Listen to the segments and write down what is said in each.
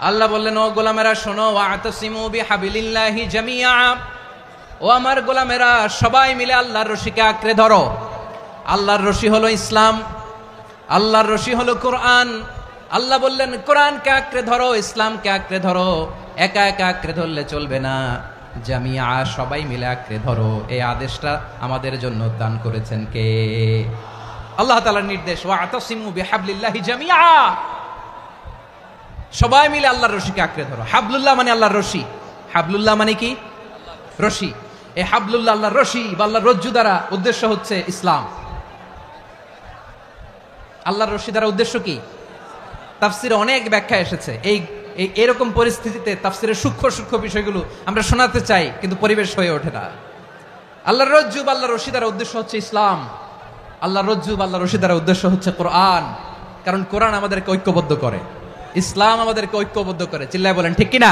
আল্লাহ বললেন, ও গোলামেরা শোনো, ওয়াতাসিমু বিহাবিলিল্লাহি জামিআ, ও আমার গোলামেরা সবাই মিলে আল্লাহর রশিকে আঁকড়ে ধরো। আল্লাহর রশি হলো ইসলাম, আল্লাহর রশি হলো কোরআন। আল্লাহ বললেন কোরআনকে আঁকড়ে ধরো, ইসলামকে আঁকড়ে ধরো। একা একা আঁকড়ে ধরলে চলবে না, জামিআ সবাই মিলে আঁকড়ে ধরো। এই আদেশটা আমাদের জন্য দান করেছেন কে? আল্লাহ তাআলার নির্দেশ, ওয়াতাসিমু বিহাবলিল্লাহি জামিআ, সবাই মিলে আল্লাহর রশিকে আঁকড়ে ধরো। হাবলুল্লাহ মানে আল্লাহর রশি। হাবলুল্লাহ মানে কি? রশি। এই হাবলুল্লাহ আল্লাহর রশি বা আল্লাহর রজ্জু দ্বারা উদ্দেশ্য হচ্ছে ইসলাম। আল্লাহর রশি দ্বারা উদ্দেশ্য কি? তাফসিরে অনেক ব্যাখ্যা এসেছে। এরকম পরিস্থিতিতে তাফসিরের সূক্ষ্ম সূক্ষ্ম বিষয়গুলো আমরা শোনাতে চাই, কিন্তু পরিবেশ হয়ে ওঠে না। আল্লাহর রজ্জু বা আল্লাহর রশি দ্বারা উদ্দেশ্য হচ্ছে ইসলাম। আল্লাহর রজ্জু বা আল্লাহর রশি দ্বারা উদ্দেশ্য হচ্ছে কোরআন। কারণ কোরআন আমাদেরকে ঐক্যবদ্ধ করে, ইসলাম আমাদেরকে ঐক্যবদ্ধ করে। চিল্লায় বলেন ঠিক কিনা?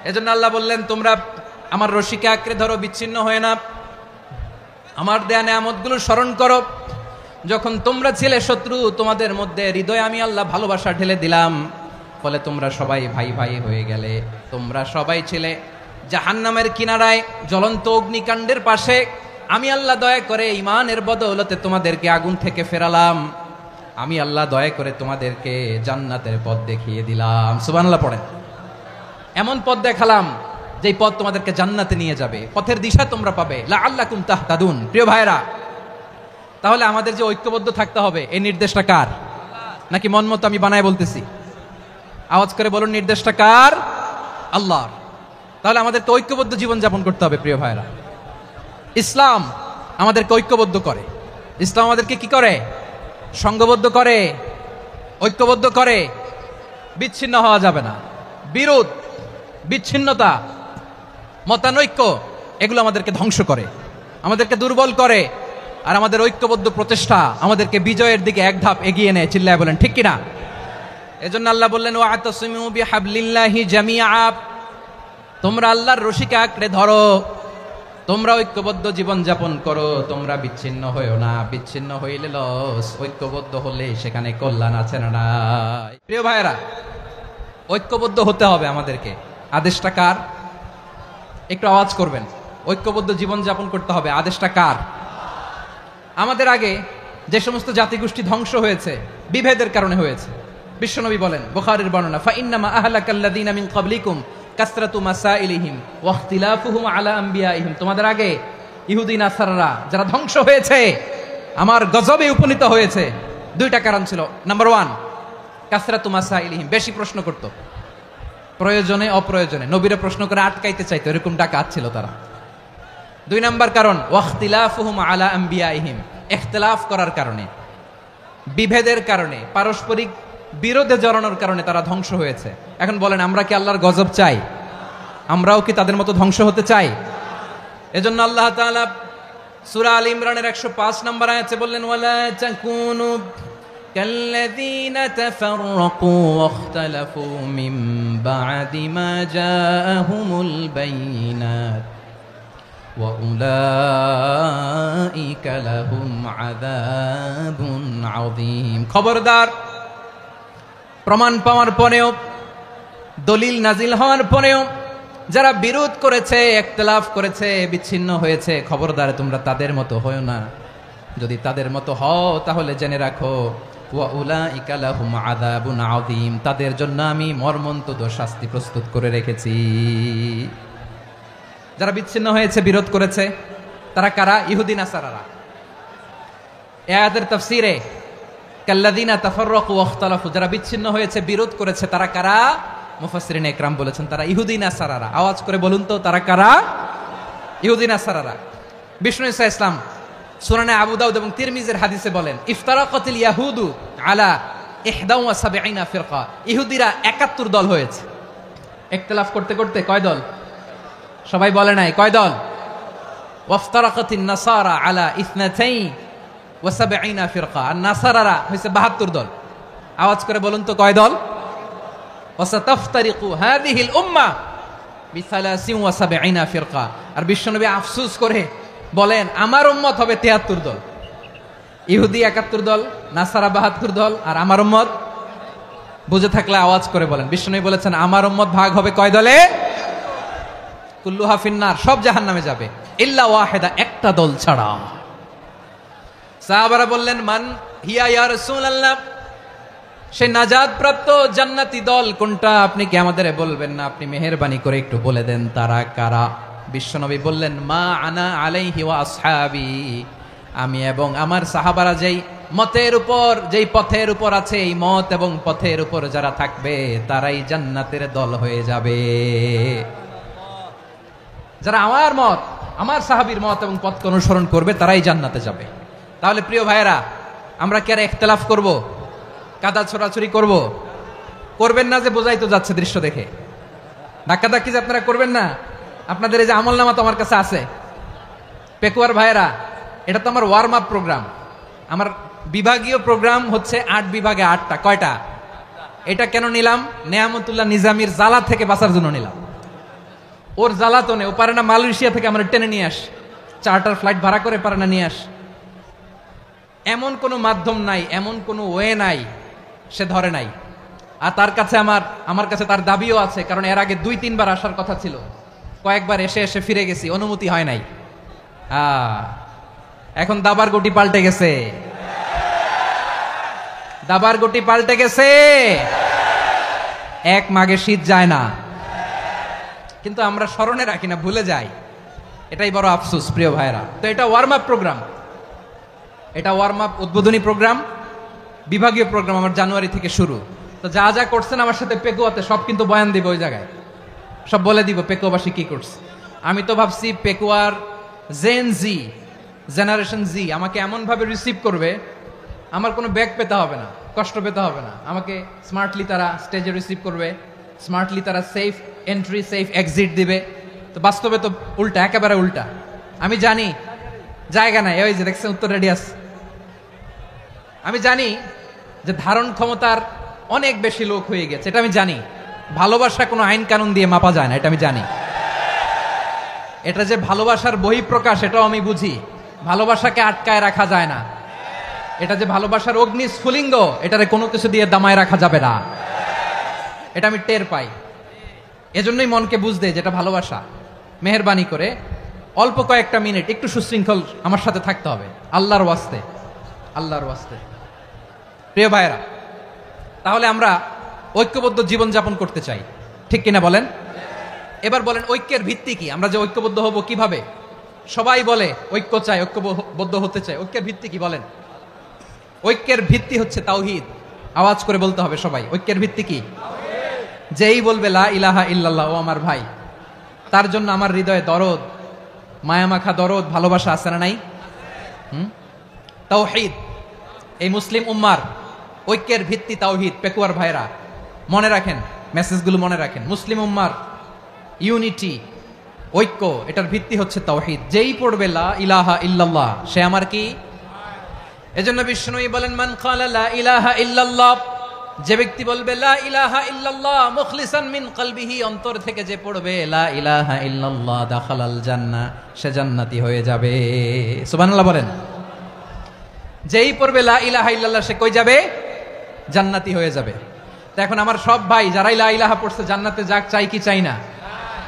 এজন্য আল্লাহ বললেন, তোমরা আমার রশিকে আঁকড়ে ধরো, বিচ্ছিন্ন হয়ে না। আমার দেয়া নেয়ামতগুলো স্মরণ করো। যখন তোমরা ছিলে শত্রু, তোমাদের মধ্যে হৃদয়ে আমি আল্লাহ ভালোবাসা ঢেলে দিলাম, ফলে তোমরা সবাই ভাই ভাই হয়ে গেলে। তোমরা সবাই ছিলে জাহান্নামের কিনারায়, জ্বলন্ত অগ্নিকাণ্ডের পাশে। আমি আল্লাহ দয়া করে ঈমানের বদৌলতে তোমাদেরকে আগুন থেকে ফেরালাম। আমি আল্লাহ দয়া করে তোমাদেরকে জান্নাতের পথ দেখিয়ে দিলাম। সুবহানাল্লাহ পড়েন। এমন পথ দেখালাম যেই পথ তোমাদেরকে জান্নাতে নিয়ে যাবে, পথের দিশা তোমরা পাবে। লাআল্লাকুম তাহতাদুন। প্রিয় ভাইরা, তাহলে আমাদের যে ঐক্যবদ্ধ থাকতে হবে, এই নির্দেশটা কার? নাকি মন মতো আমি বানায় বলতেছি? আওয়াজ করে বলুন, নির্দেশটা কার? আল্লাহর। তাহলে আমাদেরকে ঐক্যবদ্ধ জীবন যাপন করতে হবে। প্রিয় ভাইরা, ইসলাম আমাদেরকে ঐক্যবদ্ধ করে। ইসলাম আমাদেরকে কি করে? সংঘবদ্ধ করে, ঐক্যবদ্ধ করে। বিচ্ছিন্ন হওয়া যাবে না। বিরোধ, বিচ্ছিন্নতা, মতানৈক্য, এগুলো আমাদেরকে ধ্বংস করে, আমাদেরকে দুর্বল করে। আর আমাদের ঐক্যবদ্ধ প্রচেষ্টা আমাদেরকে বিজয়ের দিকে এক ধাপ এগিয়ে নেয়। চিল্লায় বলেন ঠিক কিনা? এজন্য আল্লাহ বললেন, ওয়াতাসিমু বিহাবলিল্লাহি জামিআ, তোমরা আল্লাহর রশিকে আঁকড়ে ধরো, তোমরা ঐক্যবদ্ধ জীবন যাপন করো, তোমরা বিচ্ছিন্ন হইও না। বিচ্ছিন্ন হইলে লস, ঐক্যবদ্ধ হলে সেখানে কল্যাণ আছে না নাই? প্রিয় ভাইয়েরা, ঐক্যবদ্ধ হতে হবে আমাদেরকে। আদেশটা কার? একটু আওয়াজ করবেন। ঐক্যবদ্ধ জীবন যাপন করতে হবে, আদেশটা কার? আমাদের আগে যে সমস্ত জাতিগোষ্ঠী ধ্বংস হয়েছে, বিভেদের কারণে হয়েছে। বিশ্বনবী বলেন, বুখারীর বর্ণনা, ফাইন্নামা আহলাকাল্লাযীনা মিন ক্বাবলিকুম কাসরাতু মাসাইলিহিম ওয়া ইখতিলাফুহুম আলা আমবিয়াইহিম। তোমাদের আগে ইহুদি নাসারারা যারা ধ্বংস হয়েছে, আমার গজবে উপনীত হয়েছে, দুইটা কারণ ছিল। নাম্বার 1, কাসরাতু মাসাইলিহিম, বেশি প্রশ্ন করত, প্রয়োজনে অপ্রয়োজনে নবীরা প্রশ্ন করে আটকাইতে চাইতো, এরকম ডাকাত ছিল তারা। 2 নাম্বার কারণ, ওয়া ইখতিলাফুহুম আলা আমবিয়াইহিম, ইখতিলাফ করার কারণে, বিভেদের কারণে, পারস্পরিক বিরোধে জড়ানোর কারণে তারা ধ্বংস হয়েছে। এখন বলেন, আমরা কি আল্লাহর গজব চাই? আমরাও কি তাদের মতো ধ্বংস হতে চাই? এজন্য আল্লাহ তাআলা সূরা আল ইমরানের 105 নম্বর আয়াতে বললেন, ওয়ালা তাকুনু কাল্লাযীনা তাফাররাকু ওয়াখতালাফু মিন বা'দি মা জাআহুমুল বাইয়িনাত ওয়া উলাইকা লাহুম আযাবুন আযীম। খবরদার, প্রমাণ পাওয়ার পরেও, দলিল নাজিল হওয়ার পরেও যারা বিরোধ করেছে, ইখতিলাফ করেছে, বিচ্ছিন্ন হয়েছে, খবরদার তোমরা তাদের মতো হয়ো না। যদি তাদের মতো হও তাহলে জেনে রাখো, ওয়া উলাইকা লাহুম আযাবুন আযীম, তাদের জন্য আমি মর্মন্তুদ শাস্তি প্রস্তুত করে রেখেছি। যারা বিচ্ছিন্ন হয়েছে, বিরোধ করেছে, তারা কারা? ইহুদি নাসারারা। এই আয়াতের তাফসীরে কাল্লাযীনা তাফাররাকু ওয়াখতালাফু, যারা বিচ্ছিন্ন হয়েছে, বিরোধ করেছে, তারা কারা? মুফাসসিরিনে ইকরাম বলেছেন তারা ইহুদি নাসারারা। আওয়াজ করে বলুন তো, তারা কারা? ইহুদি নাসারারা। বিষ্ণু ঈসা ইসলাম সুনানে আবু দাউদ এবং তিরমিজির হাদিসে বলেন, ইফতারাকাতিল ইয়াহুদু আলা 71 ফিরকা, ইহুদিরা 71 দল হয়েছে। ইখতিলাফ করতে করতে কয় দল? সবাই বলে নাই, কয় দল? ওয়াফতারাকাতিন নাসারা আলা 72 ফিরকা, আর নাসারারা হয়েছে 72 দল। আওয়াজ করে বলুন তো, কয় দল? ওয়াসাতাফতারিকু হাযিহিল উম্মাহ বি73 ফিরকা। আর বিশ্বনবী আফসোস করে বলেন, আমার উম্মত হবে 73 দল। ইহুদি 71 দল, নাসারা 72 দল, আর আমার উম্মত বুঝে থাকলে আওয়াজ করে বলেন। বিষ্ণু বলেছেন আমার উম্মত ভাগ হবে কয় দলে? কুল্লুহা ফিন্নার, সব জাহান্নামে যাবে, ইল্লা ওয়াহিদা, একটা দল ছাড়া। সাহাবারা বললেন মান হিয়া ইয়া রাসূলুল্লাহ, সেই নাজাত প্রাপ্ত জান্নাতি দল কোনটা আপনি কি আমাদের বলবেন না? আপনি মেহেরবানি করে একটু বলে দেন তারা কারা। বিশ্বনবী বললেন মা আনা আলাইহি ওয়া আসহাবি, আমি এবং আমার সাহাবারা যেই মতের উপর, যেই পথের উপর আছে, এই মত এবং পথের উপর যারা থাকবে তারাই জান্নাতের দল হয়ে যাবে। যারা আমার মত, আমার সাহাবীর মত এবং পথকে অনুসরণ করবে তারাই জান্নাতে যাবে। তাহলে প্রিয় ভাইয়েরা, আমরা কি আর ইখতিলাফ করব, কাদা ছোড়াছুরি করব? করবেন না যে বোঝাই তো যাচ্ছে দৃশ্য দেখে। ধাক্কাধাক্কি যে আপনারা করবেন না। আপনাদের এই যে আমলনামা তো আমার কাছে আছে। পেকুয়ার ভাইয়েরা, এটা তো আমার ওয়ার্ম আপ প্রোগ্রাম। আমার বিভাগীয় প্রোগ্রাম হচ্ছে 8 বিভাগে 8টা। কয়টা? এটা কেন নিলাম? নেয়ামতুল্লাহ নিজামীর জ্বালা থেকে বাঁচার জন্য নিলাম। ওর জ্বালাতনে ও পারে না মালয়েশিয়া থেকে আমরা টেনে নিয়ে আস, চার্টার ফ্লাইট ভাড়া করে পারে না নিয়ে আস। এমন কোনো মাধ্যম নাই, এমন কোনো ওয়ে নাই সে ধরে নাই। আর তার কাছে আমার কাছে তার দাবিও আছে, কারণ এর আগে 2-3 বার আসার কথা ছিল, কয়েকবার এসে এসে ফিরে গেছি, অনুমতি হয় নাই। এখন দাবার গুটি পাল্টে গেছে, দাবার গুটি পাল্টে গেছে। এক মাঘে শীত যায় না, কিন্তু আমরা স্মরণে রাখি না, ভুলে যাই। এটাই বড় আফসোস প্রিয় ভাইরা। তো এটা ওয়ার্ম আপ প্রোগ্রাম, এটা ওয়ার্ম আপ উদ্বোধনী প্রোগ্রাম, বিভাগীয় প্রোগ্রাম আমার জানুয়ারি থেকে শুরু। তো যা যা করছেন আমার সাথে পেকুয়াতে সব কিন্তু বয়ান দিব, ওই জায়গায় সব বলে দিব পেকুয়াবাসী কি করছে। আমি তো ভাবছি পেকুয়ার জেন জি, জেনারেশন জি আমাকে এমন ভাবে রিসিভ করবে, আমার কোনো ব্যাগ পেতে হবে না, কষ্ট পেতে হবে না। আমাকে স্মার্টলি তারা স্টেজে রিসিভ করবে, স্মার্টলি তারা সেফ এন্ট্রি সেফ এক্সিট দিবে। তো বাস্তবে তো উল্টা, একেবারে উল্টা। আমি জানি জায়গা নাই, ওই যে দেখছেন উত্তর রেডিয়াস। আমি জানি যে ধারণ ক্ষমতার অনেক বেশি লোক হয়ে গেছে, এটা আমি জানি। ভালোবাসা কোনো আইন কানুন দিয়ে মাপা যায় না, এটা আমি জানি। এটা যে ভালোবাসার বহিঃপ্রকাশ এটাও আমি বুঝি। ভালোবাসাকে আটকায় রাখা যায় না। এটা যে ভালোবাসার অগ্নি স্ফুলিঙ্গ, এটারে কোনো কিছু দিয়ে দামায় রাখা যাবে না, এটা আমি টের পাই। এজন্যই মনকে বুঝতে যেটা ভালোবাসা। মেহেরবানি করে অল্প কয়েকটা মিনিট একটু সুশৃঙ্খল আমার সাথে থাকতে হবে, আল্লাহর ওয়াস্তে, আল্লাহর ওয়াস্তে। প্রিয় ভাইয়েরা, তাহলে আমরা ঐক্যবদ্ধ জীবনযাপন করতে চাই, ঠিক কিনা বলেন? এবার বলেন ঐক্যের ভিত্তি কি? আমরা যে ঐক্যবদ্ধ হব কিভাবে? সবাই বলে ঐক্য চাই, ঐক্যবদ্ধ হতে চাই। ঐক্যের ভিত্তি কি বলেন? ঐক্যের ভিত্তি হচ্ছে তাওহীদ। আওয়াজ করে বলতে হবে সবাই, ঐক্যের ভিত্তি কি? যেই বলবে লা ইলাহা ইল্লাল্লাহ, ও আমার ভাই, তার জন্য আমার হৃদয়ে দরদ, মায়ামাখা দরদ, ভালোবাসা আছে না নাই? তাওহীদ। এই মুসলিম উম্মার ঐক্যের ভিত্তি তাওহীদ। পেকুয়ার ভাইরা মনে রাখেন, মেসেজগুলো মনে রাখেন। মুসলিম উম্মার ইউনিটি, ঐক্য, এটার ভিত্তি হচ্ছে তাওহীদ। যেই পড়বে লা ইলাহা ইল্লাল্লাহ সে আমার কি? এজন্য বিষ্ণুই বলেন মান ক্বালা লা ইলাহা ইল্লাল্লাহ, যে ব্যক্তি বলবে লা ইলাহা ইল্লাল্লাহ মুখলিসান মিন কলবিহি, অন্তর থেকে যে পড়বে লা ইলাহা ইল্লাল্লাহ, দাখালাল জান্নাহ, সে জান্নাতি হয়ে যাবে। সুবহানাল্লাহ বলেন। যেই পড়বে লা ইলাহা ইল্লাল্লাহ সে কই যাবে? জান্নাতি হয়ে যাবে। তো এখন আমার সব ভাই যারাই লা ইলাহা পড়ছে জান্নাতে যাক, চাই কি চাই না?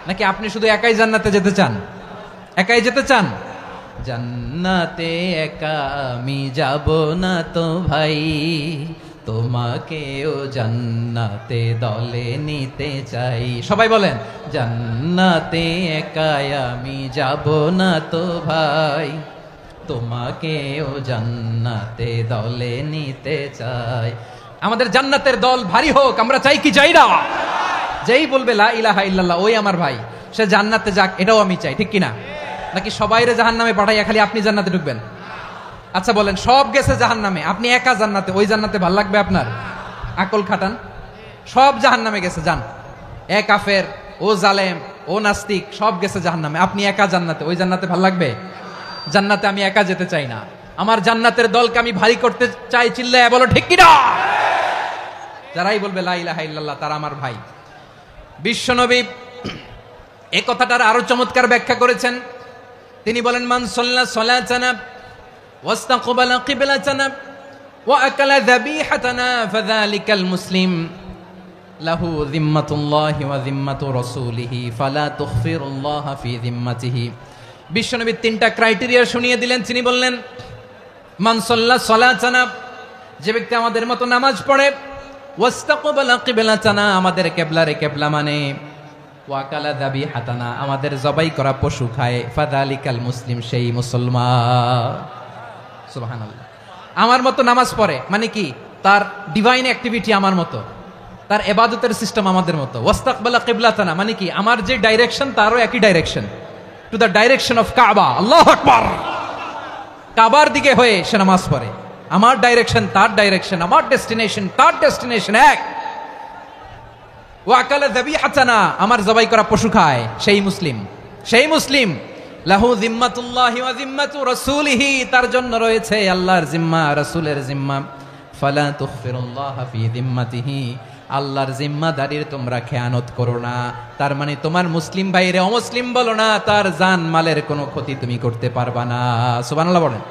নাকি আপনি শুধু একাই জান্নাতে যেতে চান? একাই যেতে চান? জান্নাতে একা আমি যাব না তো ভাই, তোমাকেও জান্নাতে দলে নিতে চাই। সবাই বলেন জান্নাতে একা আমি যাব না তো ভাই, তোমাকেও জান্নাতে দলে নিতে চাই। আমাদের জান্নাতের দল ভারী হোক, আমরা চাই কি চাই না? যেই বলবে লা ইলাহা ইল্লাল্লাহ ওই আমার ভাই, সে জান্নাতে যাক, এটাও আমি চাই, ঠিক কিনা? নাকি সবাইরে জাহান্নামে পাঠাইয়া খালি আপনি জান্নাতে ঢুকবেন? আচ্ছা বলেন, সব গেছে জাহান্নামে, আপনি একা জান্নাতে, ওই জান্নাতে ভাল লাগবে আপনার? আকল খাটান। সব জাহান্নামে গেছে, যান। এ কাফের, ও জালেম, ও নাস্তিক, সব গেছে জাহান্নামে, আপনি একা জান্নাতে, ওই জান্নাতে ভাল লাগবে? জান্নাতে আমি একা যেতে চাই না, আমার জান্নাতের দলকে আমি ভারী করতে চাই। চিল্লায় বলো ঠিক কিনা? যারাই বলবে লা ইলাহা ইল্লাল্লাহ তারা আমার ভাই। বিশ্বনবী এই কথাটার আরো চমৎকার ব্যাখ্যা করেছেন। তিনি বলেন মান সাল্লা সালাতানা ওয়াস্তাকবালা কিবলাতানা ওয়া আকালা যাবিহাতানা ফাযালিকাল মুসলিম। লাহু যিম্মাতুল্লাহি ওয়া যিম্মাতু রাসূলিহি ফালা তুখফিরুল্লাহা ফি যিম্মাতিহি। বিশ্বনবী তিনটা ক্রাইটেরিয়া শুনিয়ে দিলেন। তিনি বললেন, মান সাল্লা সালাতানা, যে ব্যক্তি আমাদের মতো নামাজ পড়ে, ওয়াস্তাকবালা কিবলাতানা, আমাদের কিবলারে কিবলা মানে, ওয়াকালা যাবিহাতানা, আমাদের জবাই করা পশু খায়, ফাযালিকাল মুসলিম, সেই মুসলমান। সুবহানাল্লাহ। আমার মতো নামাজ পড়ে মানে কি? তার ডিভাইন অ্যাক্টিভিটি আমার মতো, তার ইবাদতের সিস্টেম আমাদের মতো। ওয়াস্তাকবালা কিবলাতানা মানে কি? আমার যে ডাইরেকশন তারও একই direction, to the direction of কাবা। আল্লাহু আকবার। কাবার দিকে হয়ে সে নামাজ পড়ে। আমার ডাইরেকশন তার ডাইরেকশন, আমার ডেস্টিনেশন তার ডেস্টিনেশন এক। ওয়াকালা যাবিহাতানা, আমার জবাই করা পশু খায়, সেই মুসলিম, সেই মুসলিম। লাহু যিম্মাতুল্লাহি ওয়া যিম্মাতু রাসূলিহি, তার জন্য রয়েছে আল্লাহর জিম্মা, রাসূলের জিম্মা। ফালা তুখফিরুল্লাহা ফি যিম্মাতিহি, আল্লাহর জিম্মাদারির তোমরা খেয়ানত করো না। তার মানে তোমার মুসলিম ভাইরে অমুসলিম বলো না, তার জান মালের কোনো ক্ষতি তুমি করতে পারবা না। সুবহানাল্লাহ বলেন।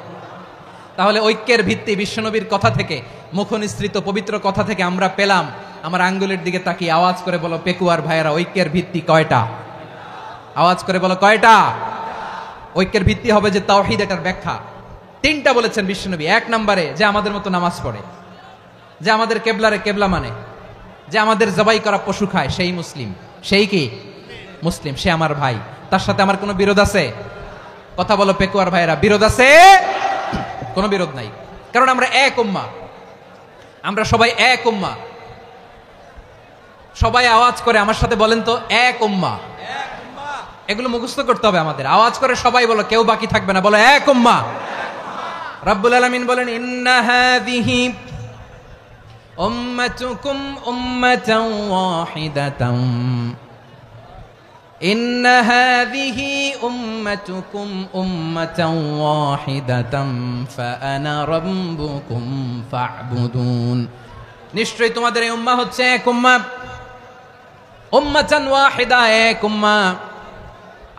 তাহলে ঐক্যের ভিত্তি বিশ্বনবীর কথা থেকে, মুখনিসৃত পবিত্র কথা থেকে আমরা পেলাম। আমার আঙ্গুলের দিকে তাকিয়ে আওয়াজ করে বলো পেকুয়ার ভাইয়েরা, ঐক্যের ভিত্তি কয়টা? আওয়াজ করে বলো কয়টা? ঐক্যের ভিত্তি হবে যে তাওহীদ, এটার ব্যাখ্যা তিনটা বলেছেন বিশ্বনবী। এক নম্বরে যে আমাদের মতো নামাজ পড়ে, যে আমাদের কেবলারে কেবলা মানে, যে আমাদের জবাই করা পশু খায়, সেই মুসলিম। সেই কি? মুসলিম। সে আমার ভাই, তার সাথে আমার কোনো বিরোধ আছে? কথা বলো পেকুয়ার ভাইয়েরা, বিরোধ আছে? কোনো বিরোধ নাই, কারণ আমরা এক উম্মাহ, আমরা সবাই এক উম্মাহ। সবাই আওয়াজ করে আমার সাথে বলেন তো, এক উম্মাহ। এগুলো মুখস্থ করতে হবে আমাদের। আওয়াজ করে সবাই বলো, কেউ বাকি থাকবে না, বলো এক উম্মাহ। রব্বুল আলামিন বলেন, ইন্না হাযিহি উম্মাতুকুম উম্মাতান ওয়াহিদাতান, ইন্না হাযিহি উম্মাতুকুম উম্মাতান ওয়াহিদাতান ফাআনা রাব্বুকুম ফা'বুদুন। নিশ্চয়ই তোমাদের এই উম্মাহ হচ্ছে এক উম্মাহ, উম্মাতান ওয়াহিদা, এক উম্মাহ।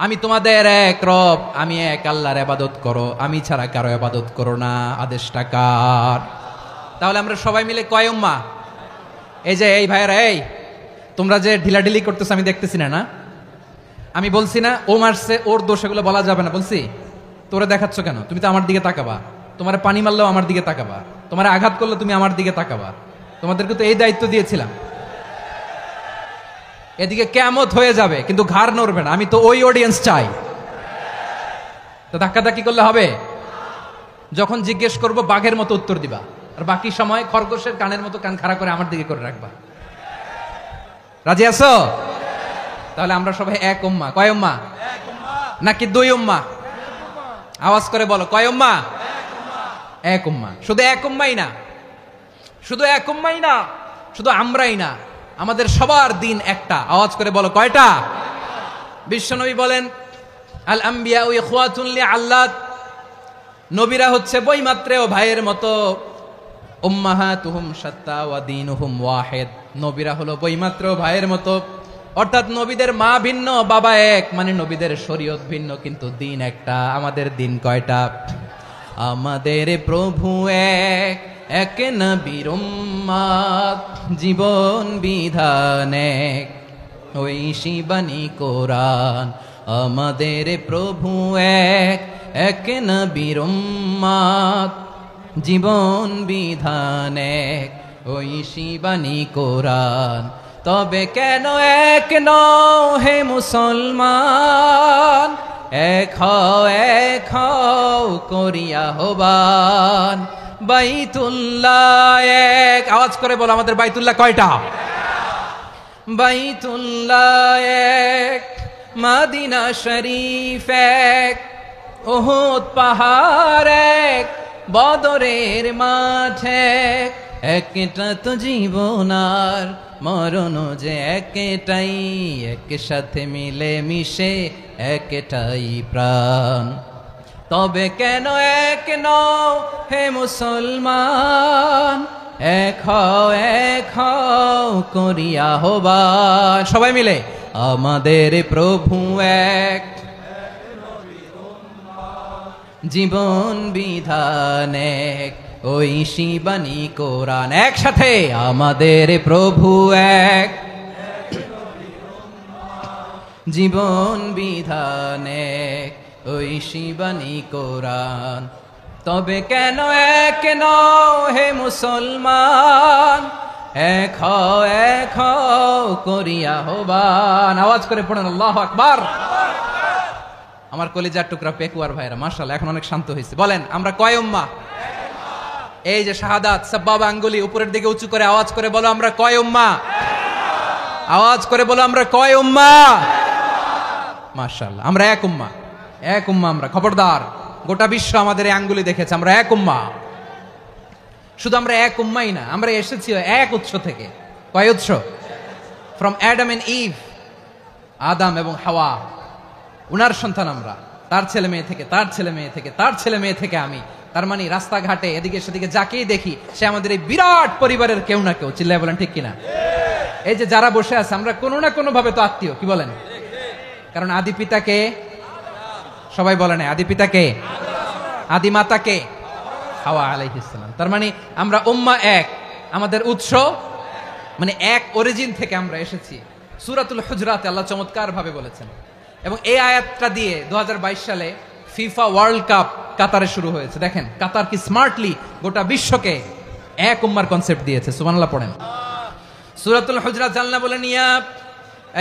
আমি তোমাদের এক রব, আমি এক আল্লাহর ইবাদত করো, আমি ছাড়া কারো ইবাদত করো না। আদেশটা কার? তাহলে আমরা সবাই মিলে কয় উম্মাহ? এই যে এই ভাইয়েরা, এই তোমরা যে ঢিলাঢিলি করতেছ আমি দেখতেছি না। আমি বলছি না ও মারছে, ওর দোষ, এগুলো বলা যাবে না। বলছি তোরে দেখাচ্ছ কেন? তুমি তো আমার দিকে তাকাবা। তোমার পানি মারলেও আমার দিকে তাকাবা, তোমার আঘাত করলে তুমি আমার দিকে তাকাবা। তোমাদেরকে তো এই দায়িত্ব দিয়েছিলাম। এদিকে কিয়ামত হয়ে যাবে কিন্তু ঘাড় নড়বে না। আমি তো ওই অডিয়েন্স চাই। তো ধাক্কাধাক্কি করলে হবে? যখন জিজ্ঞেস করব বাঘের মতো উত্তর দিবা, আর বাকি সময় খরগোশের কানের মতো কান খাড়া করে আমার দিকে করে রাখবা। রাজি আছো? তাহলে আমরা সবাই এক উম্মাহ। কয় উম্মাহ? নাকি দুই উম্মাহ? আওয়াজ করে বলো, কয় উম্মাহ? এক উম্মাহ। শুধু এক উম্মাই না, শুধু এক উম্মাই না, শুধু আমরাই না, আমাদের সবার দিন একটা। আওয়াজ করে বলো কয়টা? বিশ্বনবী বলেন, আল আম্বিয়া ইখওয়াতুন লিআল্লাত, নবীরা হচ্ছে বৈমাত্রেয় ভাইয়ের মতো। উম্মাহাতুহুম শাত্তা ওয়া দীনুহুম ওয়াহিদ, নবীরা হলো বৈমাত্রেয় ভাইয়ের মতো। অর্থাৎ নবীদের মা ভিন্ন, বাবা এক, মানে নবীদের শরীয়ত ভিন্ন, কিন্তু দিন একটা। আমাদের দিন কয়টা? আমাদের প্রভু এক, এক নবীর উম্মত, জীবন বিধান এক, ওই শিবানী কোরআন। আমাদের প্রভু এক, এক নবীর উম্মত, জীবন বিধান এক, ওই শিবানী কোরআন। তবে কেন এক নও হে মুসলমান? এক হও করিয়া আহ্বান। বাইতুল্লাহ এক, আওয়াজ করে বলো আমাদের বাইতুল্লাহ কয়টা? বাইতুল্লাহ এক, মদিনা শরীফ এক, উহুদ পাহাড় এক, বদরের মাঠ এক। একটা তো জীবন আর মরণ যে একটাই, একসাথে মিলে মিশে একটাই প্রাণ। তবে কেন এক নও হে মুসলমান? এক হও করিয়া আহ্বান। সবাই মিলে, আমাদের প্রভু এক, জীবন বিধান এক, ওই শিবানী কোরআন। একসাথে আমাদের প্রভু এক, জীবন বিধান এক, ওই শিবানী কোরআন। তবে কেন এক নও হে মুসলমান, এক হও এক হও করিয়া আহ্বান। আওয়াজ করে পড়েন আল্লাহু আকবার। আমার কলিজার টুকরা পেকুয়ার ভাইরা মাশাআল্লাহ এখন অনেক শান্ত হয়েছে। বলেন আমরা কয় উম্মাহ? এই যে শাহাদাত সাব্বাবা আঙ্গুলি উপরের দিকে উঁচু করে আওয়াজ করে বলো আমরা কয় উম্মাহ? আওয়াজ করে বলো আমরা কয় উম্মাহ? মাশাআল্লাহ আমরা এক উম্মাহ, এক উম্মাহ আমরা। খবরদার, গোটা বিশ্ব আমাদের এই আঙ্গুলি দেখেছে, আমরা এক উম্মাহ। শুধু আমরা এক উম্মাই না, আমরা এসেছি এক উৎস থেকে। কয় উৎস? ফ্রম অ্যাডাম এন্ড ইভ, আদম এবং হাওয়া, উনার সন্তান আমরা। তার ছেলে মেয়ে থেকে, তার ছেলে মেয়ে থেকে, তার ছেলে মেয়ে থেকে আমি। তার মানে রাস্তাঘাটে এদিকে সেদিকে যাকেই দেখি সে আমাদের এই বিরাট পরিবারের কেউ না কেউ। চিল্লায় বলেন ঠিক কিনা? এই যে যারা বসে আছে আমরা কোনো না কোনো ভাবে তো আত্মীয়, কি বলেন? কারণ আদি পিতাকে সবাই বলে না, আদি পিতাকে, আদি মাতাকে হাওয়া আলাইহিস সালাম। তার মানে আমরা উম্মাহ এক, আমাদের উৎস মানে এক অরিজিন থেকে আমরা এসেছি। সূরাতুল হুজরাতে আল্লাহ চমৎকার ভাবে বলেছেন। এবং এই আয়াতটা দিয়ে 2022 সালে ফিফা ওয়ার্ল্ড কাপ কাতারে শুরু হয়েছে। দেখেন কাতার কি স্মার্টলি গোটা বিশ্বকে এক উম্মার কনসেপ্ট দিয়েছে। সুবহানাল্লাহ পড়েন। সূরাতুল হুজরাত আল্লাহ বলেন ইয়া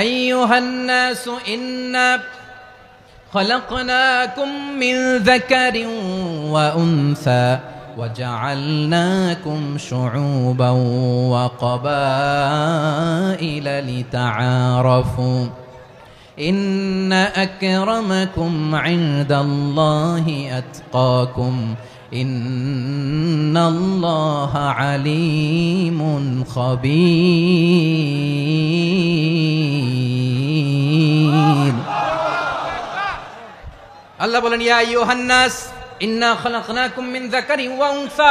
আইয়ুহান নাসু ইন্না খলাকনাকুম মিন যাকারিন ওয়া উনসা وجعلناكم شعوبا وقبائل لتعارفوا إن أكرمكم عند الله أتقاكم إن الله عليم خبير الله বলেন ইয়া আইয়ুহান নাস ইন্না খলাকনাকুম মিন যাকারিন ওয়া উনসা।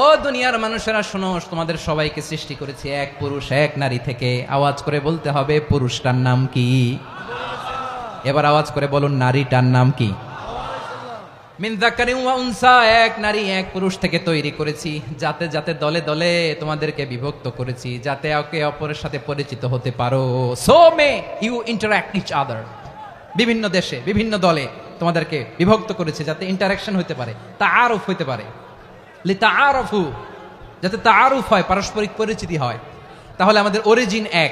ও দুনিয়ার মানুষেরা শোনো, তোমাদের সবাইকে সৃষ্টি করেছি এক পুরুষ এক নারী থেকে। আওয়াজ করে বলতে হবে পুরুষটার নাম কি? এবার আওয়াজ করে বলুন নারীটার নাম কি? মিন যাকারিন ওয়া উনসা, এক নারী এক পুরুষ থেকে তৈরি করেছি। যাতে যাতে দলে দলে তোমাদেরকে বিভক্ত করেছি, যাতে একে অপরের সাথে পরিচিত হতে পারো। So may you interact each other. বিভিন্ন দেশে বিভিন্ন দলে তোমাদেরকে বিভক্ত করেছে যাতে ইন্টারাকশন হতে পারে, তাআরুফ হতে পারে। লিতাআরাফু, যাতে তাআরুফ হয়, পারস্পরিক পরিচিতি হয়। তাহলে আমাদের অরিজিন এক।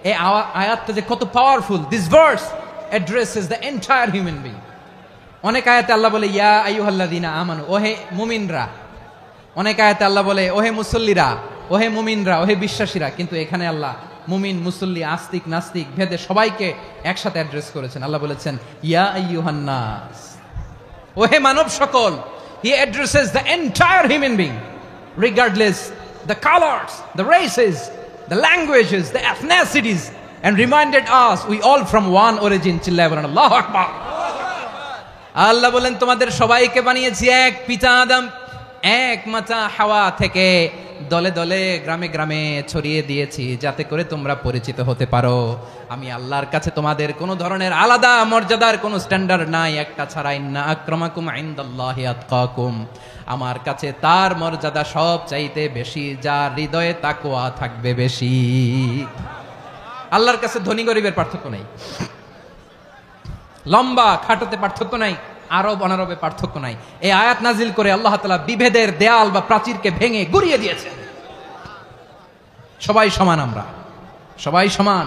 এই আয়াতটা যে কত powerful. This verse addresses the entire human being. অনেক আয়াতে আল্লাহ বলে ইয়া আইয়ুহাল্লাযীনা আমানু, ওহে মুমিনরা। অনেক আয়াতে আল্লাহ বলে ওহে মুসল্লিরা, ওহে মুমিনরা, ওহে বিশ্বাসীরা। কিন্তু এখানে আল্লাহ মুমিন মুসল্লি আস্তিক নাস্তিক ভেদে সবাইকে একসাথে অ্যাড্রেস করেছেন। আল্লাহ বলেছেন ইয়া আইয়ুহান নাস, ওহে মানব সকল। He addresses the entire human being regardless the colors, the races, the languages, the ethnicities, and reminded us we all from one origin. চিল্লায় বলেন আল্লাহু আকবার। আল্লাহ বলেন তোমাদের সবাইকে বানিয়েছি এক পিতা আদম, এক মাতা হাওয়া থেকে। দলে দলে গ্রামে গ্রামে ছড়িয়ে দিয়েছি যাতে করে তোমরা পরিচিত হতে পারো। আমি আল্লাহর কাছে তোমাদের কোনো ধরনের আলাদা মর্যাদার কোনো স্ট্যান্ডার্ড নাই, একটা ছাড়া। ইন্না আক্রামাকুম ইনদাল্লাহি আতকাকুম, আমার কাছে তার মর্যাদা সব চাইতে বেশি যার হৃদয়ে তাকওয়া থাকবে বেশি। আল্লাহর কাছে ধনী গরিবের পার্থক্য নাই, লম্বা খাটোতে পার্থক্য নাই, আরব অনারবে পার্থক্য নাই। এই আয়াত নাজিল করে আল্লাহ তাআলা বিভেদের দেয়াল বা প্রাচীরকে ভেঙে গুড়িয়ে দিয়েছেন। সবাই সমান, আমরা সবাই সমান,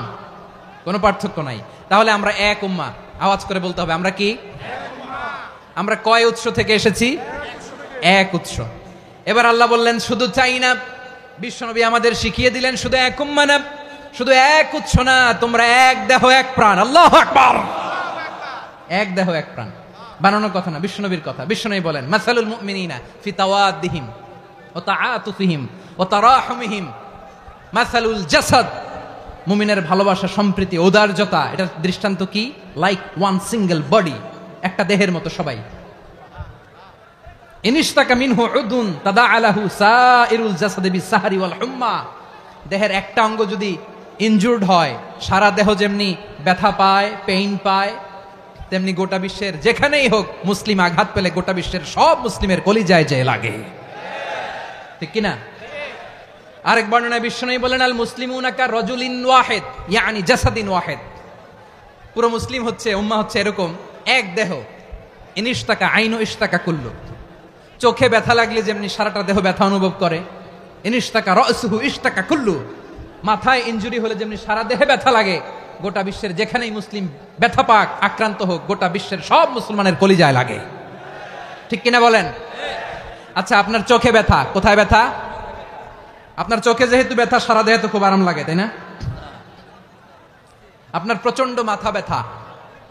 কোনো পার্থক্য নাই। তাহলে আমরা এক উম্মাহ। আওয়াজ করে বলতে হবে আমরা কি? আমরা কয় উৎস থেকে এসেছি? এক উৎস। এবার আল্লাহ বললেন শুধু চাই না, বিশ্বনবী আমাদের শিখিয়ে দিলেন শুধু এক উম্মাহ না, শুধু এক উৎস না, তোমরা এক দেহ এক প্রাণ। আল্লাহু আকবার। এক দেহ এক প্রাণ বানানোর কথা না, বিশ্বনবীর কথা। বিশ্বনবী বলেন মাসালুল মুমিনিনা ফি তাওয়াদ্দিহিম ওয়া তাআতুফিহিম ওয়া তারাহুমিহিম মাসালুল জাসাদ। মুমিনের ভালোবাসা, সম্প্রীতি, ঔদার্যতা, এটার দৃষ্টান্ত কি? লাইক ওয়ান সিঙ্গেল বডি, একটা দেহের মতো সবাই। ইনিশতাকা মিনহু উদুন তাদাআ লাহু সাইরুল জাসাদি বিসসাহরি ওয়াল হুম্মা। দেহের একটা অঙ্গ যদি ইনজুরড হয়, সারা দেহ যেমনি ব্যথা পায়, পেইন পায়, তেমনি গোটা বিশ্বের যেখানেই হোক মুসলিম আঘাত পেলে গোটা বিশ্বের সব মুসলিমের কলিজায় যে লাগে। ঠিক কিনা? আরেক বর্ণনায় বিশ্বনবী বলেন, আল মুসলিমুনা কা রাজুলিন ওয়াহিদ ইয়ানি জাসাদিন ওয়াহিদ। পুরো মুসলিম হচ্ছে, উম্মাহ হচ্ছে এরকম এক দেহ। ইনিশতাকা আইনু ইশতাকা কুল্লু। চোখে ব্যথা লাগলে যেমনি সারাটা দেহ ব্যথা অনুভব করে, ইনিশতাকা রাসুহু ইশতাকা কুল্লু। মাথায় ইনজুরি হলে যেমনি সারা দেহে ব্যথা লাগে, গোটা বিশ্বের যেখানেই মুসলিম ব্যথা পাক, আক্রান্ত হোক, গোটা বিশ্বের সব মুসলমানের কলিজায় লাগে। ঠিক কিনা বলেন? আচ্ছা, আপনার চোখে ব্যথা, কোথায় ব্যথা? আপনার চোখে যেহেতু ব্যথা, সারা দেহে তো খুব আরাম লাগে, তাই না? আপনার প্রচন্ড মাথা ব্যথা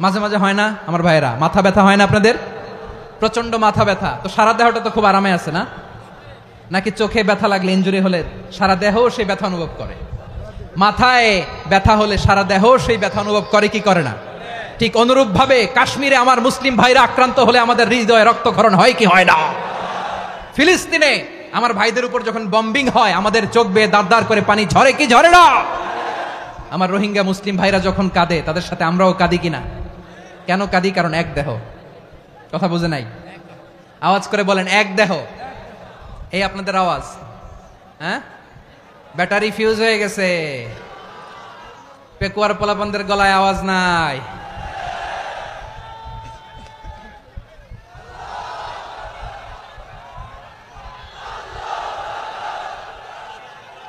মাঝে মাঝে হয় না আমার ভাইয়েরা? মাথা ব্যথা হয় না আপনাদের? প্রচন্ড মাথা ব্যথা, তো সারা দেহটা তো খুব আরামে আছে না? নাকি চোখে ব্যথা লাগলে, ইনজুরি হলে সারা দেহ সেই ব্যথা অনুভব করে? মাথায় ব্যথা হলে সারা দেহ সেই ব্যথা অনুভব করে কি করে না? ঠিক অনুরূপ ভাবে কাশ্মীরে আমার মুসলিম ভাইরা আক্রান্ত হলে আমাদের হৃদয়ে রক্তক্ষরণ হয় কি হয় না? ফিলিস্তিনে আমার ভাইদের উপর যখন বম্বিং হয়, আমাদের চোখ বেয়ে দাঁড় দাঁড় করে পানি ঝরে কি ঝরে না? আমার রোহিঙ্গা মুসলিম ভাইরা যখন কাঁদে, তাদের সাথে আমরাও কাঁদি কিনা? কেন কাঁদি? কারণ এক দেহ। কথা বুঝে নাই? আওয়াজ করে বলেন, এক দেহ। এই আপনাদের আওয়াজ, হ্যাঁ? ব্যাটারি ফিউজ হয়ে গেছে, পেকুয়ার পোলাপানদের গলায় আওয়াজ নাই।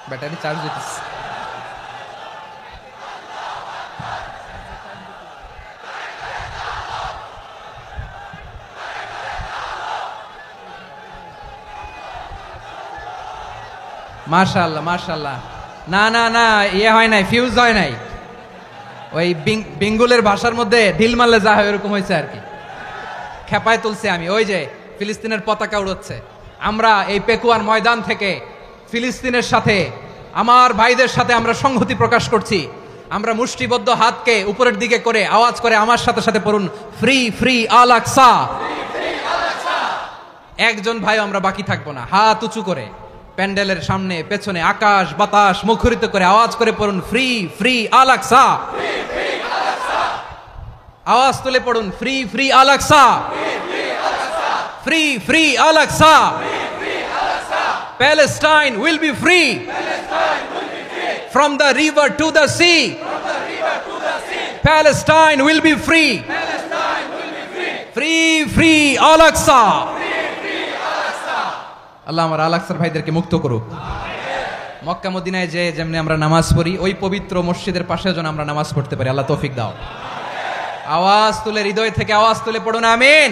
ব্যাটারি চার্জ দিতেছে। মাশাআল্লাহ মাশাআল্লাহ। না না না, ইয়ে হয় নাই, ফিউজ হয় নাই। ওই বেঙ্গলের ভাষার মধ্যে ঢিল মারলে যা হয় এরকম হয়েছে আর কি। খেপায় তুলছে আমি। ওই যে ফিলিস্তিনের পতাকা উড়াচ্ছে। আমরা এই পেকুয়ার ময়দান থেকে ফিলিস্তিনের সাথে, আমার ভাইদের সাথে আমরা সংহতি প্রকাশ করছি। আমরা মুষ্টিবদ্ধ হাতকে উপরের দিকে করে আওয়াজ করে আমার সাথে সাথে পড়ুন, ফ্রি ফ্রি আল আকসা। একজন ভাই আমরা বাকি থাকবো না। হাত উঁচু করে প্যান্ডেলের সামনে পেছনে আকাশ বাতাস মুখরিত করে আওয়াজ করে পড়ুন, ফ্রি ফ্রি আল আকসা। আওয়াজ তুলে পড়ুন, free free Al Aqsa, free free Al Aqsa. Palestine will be free from the river to the sea. Palestine will be free. Free free Al Aqsa. আল্লাহ আমার আল আকসার ভাইদেরকে মুক্ত করুক। মক্কা মদিনায় যে যেমনি আমরা নামাজ পড়ি, ওই পবিত্র মসজিদের পাশে যেন আমরা নামাজ পড়তে পারি। আল্লাহ তৌফিক দাও। আওয়াজ তুলে, হৃদয় থেকে আওয়াজ তুলে পড়ুন আমিন।